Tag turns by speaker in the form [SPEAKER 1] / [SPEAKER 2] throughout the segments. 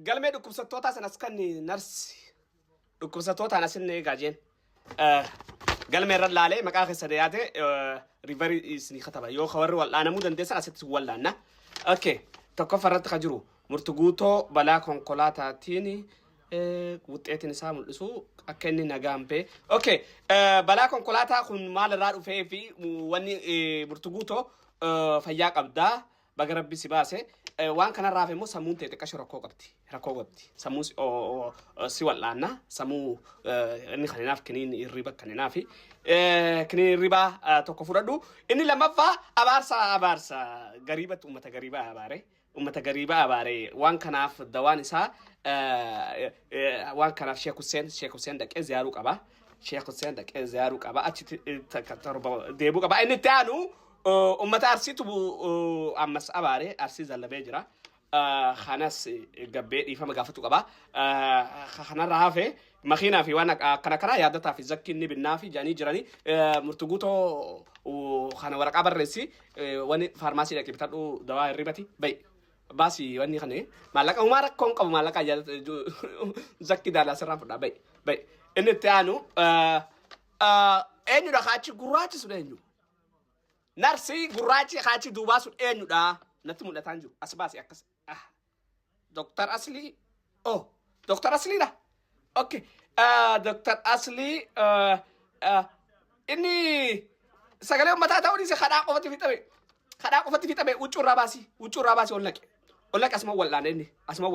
[SPEAKER 1] galmee dhukkubsattootaa sanas kan narsi dhukkubsattootaan asinne gaajeen galmee irra laalee maqaa keessa dhiyaate riivarii isinii kataba yoo warri wal'aanamuu dandeessan asitti wal'aanna. Okay tokkoffaa irratti kan jiru murtuguutoo balaa konkolaataatiin wuxxeetiin isaa mul'isu akka inni nagaan bee. Okay balaa konkolaataa kun maal irraa dhufee fi wanni murtuguutoo fayyaa qabdaa baga rabbi si baase. Waan kanarraaf immoo sammuun ta'e xiqqasho rakkoo qabdi sammuu si wal'aanna sammuu inni kaninaaf kiniin irriba kaninaaf kiniin irribaa tokko fudhadhu inni lammaffaa abaarsa gariibatti ummata gariibaa abaare waan kanaaf dawaan isaa waan kanaaf Sheekh Hussein dhaqee ziyaaruu qaba achitti deebuu qaba inni itti aanu ummata arsiitu ammas abaare arsii zallabee jira khanas gabbee dhiifama gaafatu qaba khanarraa hafe makiinaa fi waan kana yaadataa fi zakkiinni binnaa fi jaanii jiranii murtuguutoo kana waraqaa barreessi wani faarmaasii dhaqee bitadhu dawaa hirribati baasi wanni khane maallaqa umaa rakkoon qabu maallaqa zakki daalaa sirraan fudhaa bay inni itti aanu eenyudha kaachi gurraachi sun eenyu narsi gurraachi kaachi duubaa sun eenyudha natti mul'ataan jiru as baasi akkas Dr. Asli Dr. Asli da okay Dr. Asli inni sagalee ummataa ta'uu dhiise kadhaa qofatti fixame huccuurraa baasi ollaqe asuma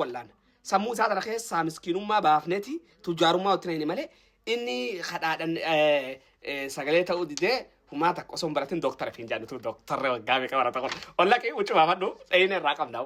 [SPEAKER 1] wal'aana sammuu isaa tana keessaa miskiinummaa baafneeti tujjaarummaa watti nahine malee inni kadhaadhan sagalee ta'uu didee humaa takka osoo hin baratin dooktara fi hin jaallatu dooktarri waggaa beeka barata kun ollaqe huccuu baafadhu dhayina irraa qabnaa